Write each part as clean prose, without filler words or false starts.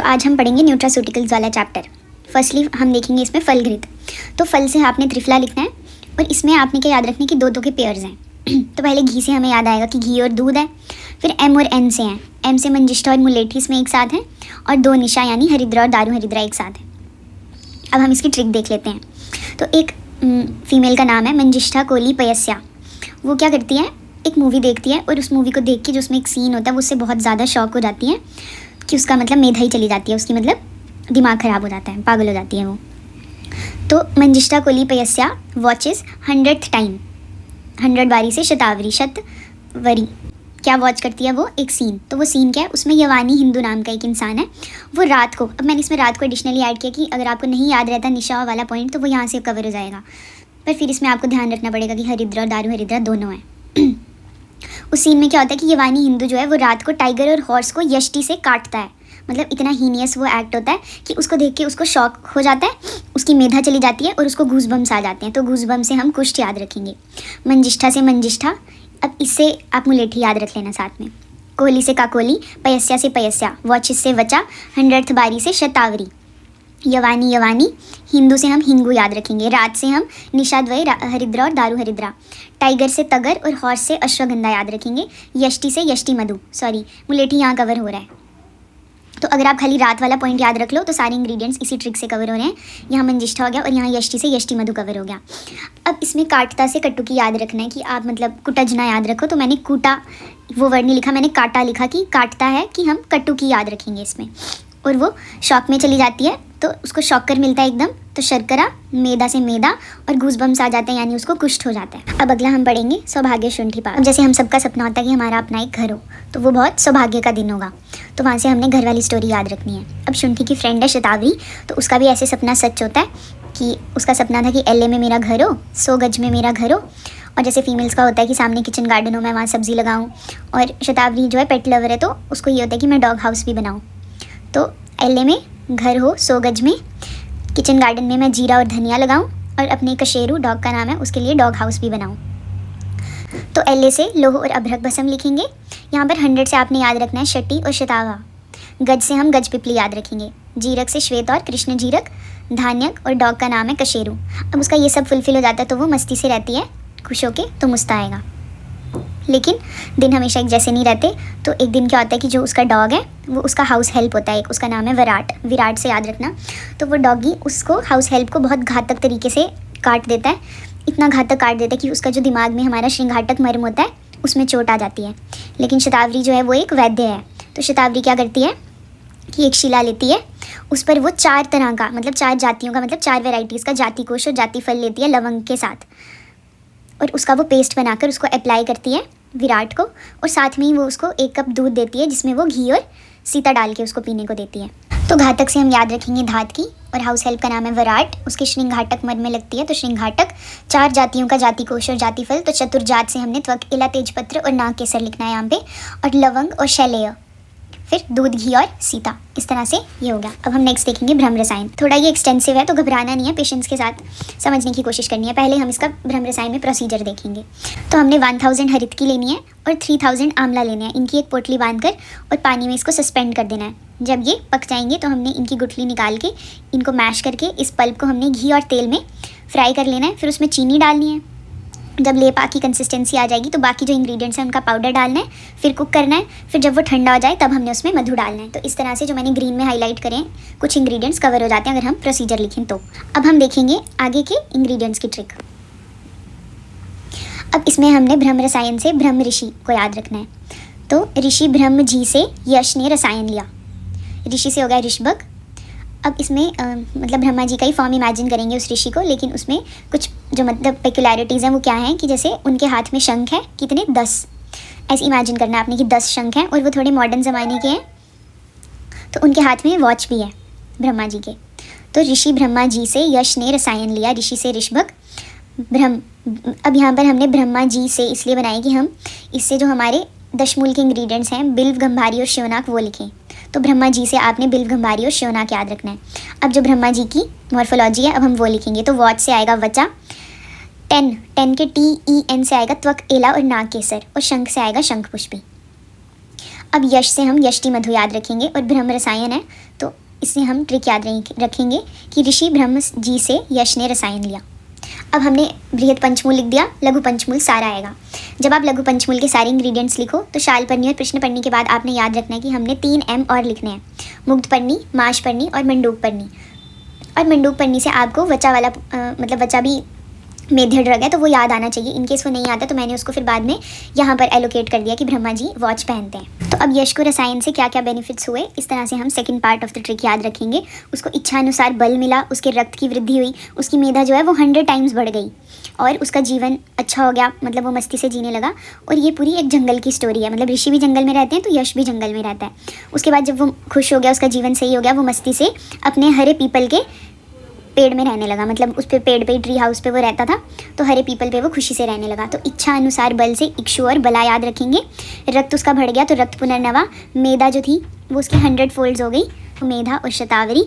तो आज हम पढ़ेंगे न्यूट्रास्यूटिकल्स वाला चैप्टर। फर्स्टली हम देखेंगे इसमें फल घृत। तो फल से आपने त्रिफला लिखना है और इसमें आपने क्या याद रखना है कि दो दो के पेयर्स हैं। तो पहले घी से हमें याद आएगा कि घी और दूध है, फिर एम और एन से हैं। एम से मंजिष्ठा और मुलेठी इसमें एक साथ हैं और दो निशा यानी हरिद्रा और दारू हरिद्रा एक साथ हैं। अब हम इसकी ट्रिक देख लेते हैं। तो एक फीमेल का नाम है मंजिष्ठा कोली पयस्या। वो क्या करती है, एक मूवी देखती है और उस मूवी को देख के जो उसमें एक सीन होता है वो उससे बहुत ज़्यादा शॉक हो जाती है कि उसका मतलब मेधा ही चली जाती है, उसकी मतलब दिमाग ख़राब हो जाता है, पागल हो जाती है वो। तो मंजिष्ठा कोली पयस्या वॉचेस 100th टाइम, 100 बारी से शतावरी शतवरी क्या वॉच करती है वो, एक सीन। तो वो सीन क्या है, उसमें यवानी हिंदू नाम का एक इंसान है। वो रात को, अब मैंने इसमें रात को एडिशनली ऐड किया कि अगर आपको नहीं याद रहता निशा वाला पॉइंट तो वो यहाँ से कवर हो जाएगा, पर फिर इसमें आपको ध्यान रखना पड़ेगा कि हरिद्रा और दारू हरिद्रा दोनों हैं। उस सीन में क्या होता है कि यवानी हिंदू जो है वो रात को टाइगर और हॉर्स को यष्टि से काटता है। मतलब इतना हीनियस वो एक्ट होता है कि उसको देख के उसको शॉक हो जाता है, उसकी मेधा चली जाती है और उसको गूज़बम्स आ जाते हैं। तो गूज़बम्स से हम कुष्ठ याद रखेंगे। मंजिष्ठा से मंजिष्ठा, अब इससे आप मुलेठी याद रख लेना साथ में। कोहली से काकोली, पयस्या से पयस्या, वॉचिस से वचा, 100th बारी से शतावरी, यवानी यवानी, हिंदू से हम हिंगू याद रखेंगे। रात से हम निशाद्वय हरिद्रा और दारू हरिद्रा, टाइगर से तगर और हॉर्स से अश्वगंधा याद रखेंगे। यष्टि से यष्टि मधु, सॉरी मुलेठी यहाँ कवर हो रहा है। तो अगर आप खाली रात वाला पॉइंट याद रख लो तो सारे इंग्रेडिएंट्स इसी ट्रिक से कवर हो रहे हैं। यहाँ मंजिष्ठा हो गया और यहाँ यष्टि से यष्टि मधु कवर हो गया। अब इसमें काटता से कटुकी याद रखना है कि आप मतलब कुटजना याद रखो। तो मैंने कूटा वो वर्ड नहीं लिखा, मैंने काटा लिखा कि काटता है कि हम कटुकी याद रखेंगे इसमें। और वो शॉक में चली जाती है तो उसको शॉकर मिलता है एकदम, तो शर्करा, मेदा से मेदा और गूज़बम्स आ जाते हैं यानी उसको कुष्ठ हो जाता है। अब अगला हम पढ़ेंगे सौभाग्य शुंठी पाठ। जैसे हम सबका सपना होता है कि हमारा अपना एक घर हो, तो वो बहुत सौभाग्य का दिन होगा, तो वहाँ से हमने घर वाली स्टोरी याद रखनी है। अब शुंठी की फ्रेंड है शतावरी, तो उसका भी ऐसे सपना सच होता है कि उसका सपना था कि LA में मेरा घर हो, 100 गज में मेरा घर हो। और जैसे फीमेल्स का होता है कि सामने किचन गार्डन हो, मैं वहाँ सब्ज़ी लगाऊँ। और शतावरी जो है पेट लवर है, तो उसको ये होता है कि मैं डॉग हाउस भी बनाऊँ। तो LA में घर हो 100 गज में, किचन गार्डन में मैं जीरा और धनिया लगाऊं और अपने कशेरू, डॉग का नाम है, उसके लिए डॉग हाउस भी बनाऊं। तो LA से लोह और अभ्रक भसम लिखेंगे। यहाँ पर 100 से आपने याद रखना है शटी और शतावा। गज से हम गज पिपली याद रखेंगे। जीरक से श्वेत और कृष्ण जीरक, धान्यक और डॉग का नाम है कशेरू। अब उसका ये सब फुलफिल हो जाता है तो वो मस्ती से रहती है, खुश होके, तो मुस्ता आएगा। लेकिन दिन हमेशा एक जैसे नहीं रहते। तो एक दिन क्या होता है कि जो उसका डॉग है वो उसका हाउस हेल्प होता है एक, उसका नाम है विराट। विराट से याद रखना। तो वो डॉगी उसको हाउस हेल्प को बहुत घातक तरीके से काट देता है, इतना घातक काट देता है कि उसका जो दिमाग में हमारा श्रृंघाटक मर्म होता है उसमें चोट आ जाती है। लेकिन शतावरी जो है वो एक वैद्य है, तो शतावरी क्या करती है कि एक शिला लेती है, उस पर वो 4 तरह का मतलब 4 जातियों का मतलब 4 वेराइटीज़ का जाति कोश और जाति फल लेती है लवंग के साथ, और उसका वो पेस्ट बनाकर उसको अप्लाई करती है विराट को। और साथ में ही वो उसको 1 कप दूध देती है जिसमें वो घी और सीता डाल के उसको पीने को देती है। तो घातक से हम याद रखेंगे धात की, और हाउस हेल्प का नाम है विराट, उसके श्रृंघाटक मर्म में लगती है। तो श्रृंघाटक 4 जातियों का जाति कोश और जाति फल। तो चतुर्जात से हमने त्वक, इला, तेजपत्र और नाग केसर लिखना है यहाँ पे, और लवंग और शैलेय, फिर दूध, घी और सीता। इस तरह से ये हो गया। अब हम नेक्स्ट देखेंगे भ्रम रसायन। थोड़ा ये एक्सटेंसिव है तो घबराना नहीं है, पेशेंस के साथ समझने की कोशिश करनी है। पहले हम इसका भ्रम रसायन में प्रोसीजर देखेंगे। तो हमने 1000 हरित की लेनी है और 3000 आंवला लेने हैं। इनकी एक पोटली बांधकर और पानी में इसको सस्पेंड कर देना है। जब ये पक जाएंगे तो हमने इनकी गुठली निकाल के इनको मैश करके इस पल्प को हमने घी और तेल में फ्राई कर लेना है। फिर उसमें चीनी डालनी है। जब लेपा की कंसिस्टेंसी आ जाएगी तो बाकी जो इंग्रेडिएंट्स हैं उनका पाउडर डालना है, फिर कुक करना है। फिर जब वो ठंडा हो जाए तब हमने उसमें मधु डालना है। तो इस तरह से जो मैंने ग्रीन में हाईलाइट करें कुछ इंग्रेडिएंट्स कवर हो जाते हैं अगर हम प्रोसीजर लिखें तो। अब हम देखेंगे आगे के इंग्रेडिएंट्स की ट्रिक। अब इसमें हमने भ्रम रसायन से ब्रह्म ऋषि को याद रखना है। तो ऋषि ब्रह्म जी से यश ने रसायन लिया, ऋषि से हो गया ऋषभक। अब इसमें मतलब ब्रह्मा जी का ही फॉर्म इमेजिन करेंगे उस ऋषि को, लेकिन उसमें कुछ जो मतलब पेक्युलैरिटीज़ हैं वो क्या हैं कि जैसे उनके हाथ में शंख है, कितने 10, ऐसे इमेजिन करना आपने कि 10 शंख हैं और वो थोड़े मॉडर्न ज़माने के हैं। तो उनके हाथ में वॉच भी है ब्रह्मा जी के। तो ऋषि ब्रह्मा जी से यश ने रसायन लिया, ऋषि से ऋषभक ब्रह्म। अब यहाँ पर हमने ब्रह्मा जी से इसलिए बनाई कि हम इससे जो हमारे दशमूल के इंग्रेडिएंट्स हैं बिल्व, गंभारी और श्योनाक वो लिखें। तो ब्रह्मा जी से आपने बिल्व, गंभारी और श्योनाक याद रखना है। अब जो ब्रह्मा जी की मॉर्फोलॉजी है अब हम वो लिखेंगे। तो वॉच से आएगा वचा, 10 के TEN से आएगा त्वक, एला और नाग केसर, और शंख से आएगा शंख पुष्पी। अब यश से हम यष्टि मधु याद रखेंगे और ब्रह्म रसायन है तो इससे हम ट्रिक याद रखेंगे कि ऋषि ब्रह्म जी से यश ने रसायन लिया। अब हमने बृहद पंचमूल लिख दिया, लघु पंचमूल सारा आएगा। जब आप लघु पंचमूल के सारे इंग्रेडिएंट्स लिखो तो शाल पर्णी और प्रश्न पर्णी के बाद आपने याद रखना है कि हमने 3 M और लिखने हैं, मुग्ध पर्णी, माश पर्णी और मंडूक पर्णी। और मंडूक पर्णी से आपको वचा वाला मतलब वचा भी मेध्य ड्रग है तो वो याद आना चाहिए। इनकेस वो नहीं आता तो मैंने उसको फिर बाद में यहाँ पर एलोकेट कर दिया कि ब्रह्मा जी वॉच पहनते हैं। तो अब यश को रसायन से क्या क्या बेनिफिट्स हुए, इस तरह से हम second part of the trick याद रखेंगे। उसको इच्छा अनुसार बल मिला, उसके रक्त की वृद्धि हुई, उसकी मेधा जो है वो 100 टाइम्स बढ़ गई और उसका जीवन अच्छा हो गया, मतलब वो मस्ती से जीने लगा। और ये पूरी एक जंगल की स्टोरी है, मतलब ऋषि भी जंगल में रहते हैं तो यश भी जंगल में रहता है। उसके बाद जब वो खुश हो गया, उसका जीवन सही हो गया, वो मस्ती से अपने हरे पीपल के पेड़ में रहने लगा, मतलब उस पे पेड़ पे ट्री हाउस पे वो रहता था तो हरे पीपल पे वो खुशी से रहने लगा। तो इच्छा अनुसार बल से इक्षु और बला याद रखेंगे। रक्त उसका बढ़ गया तो रक्त पुनर्नवा, मेधा जो थी वो उसकी 100 फोल्ड्स हो गई, तो मेधा और शतावरी।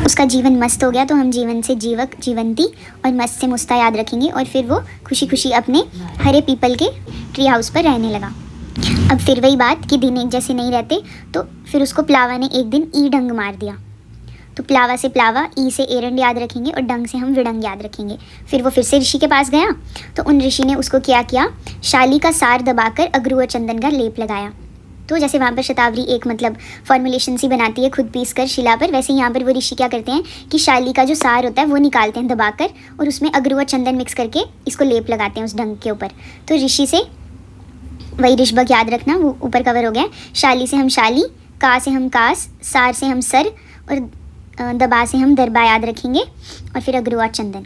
उसका जीवन मस्त हो गया तो हम जीवन से जीवक, जीवंती और मस्त से मुस्ता याद रखेंगे। और फिर वो खुशी खुशी अपने हरे पीपल के ट्री हाउस पर रहने लगा। अब फिर वही बात कि दिन एक जैसे नहीं रहते, तो फिर उसको प्लावा ने एक दिन ई डंग मार दिया। तो प्लावा से प्लावा, ई से एरंड याद रखेंगे और डंग से हम विडंग याद रखेंगे। फिर वो फिर से ऋषि के पास गया तो उन ऋषि ने उसको क्या किया, शाली का सार दबाकर अगरू और चंदन का लेप लगाया। तो जैसे वहाँ पर शतावरी एक मतलब फॉर्मुलेशन सी बनाती है खुद पीस कर शिला पर, वैसे यहाँ पर वो ऋषि क्या करते हैं कि शाली का जो सार होता है वो निकालते हैं दबाकर और उसमें अगरू और चंदन मिक्स करके इसको लेप लगाते हैं उस डंग के ऊपर। तो ऋषि से वही ऋषभक याद रखना, वो ऊपर कवर हो गया। शाली से हम शाली, का से हम कास, सार से हम सर और दबा से हम दरबा याद रखेंगे और फिर अगरू और चंदन।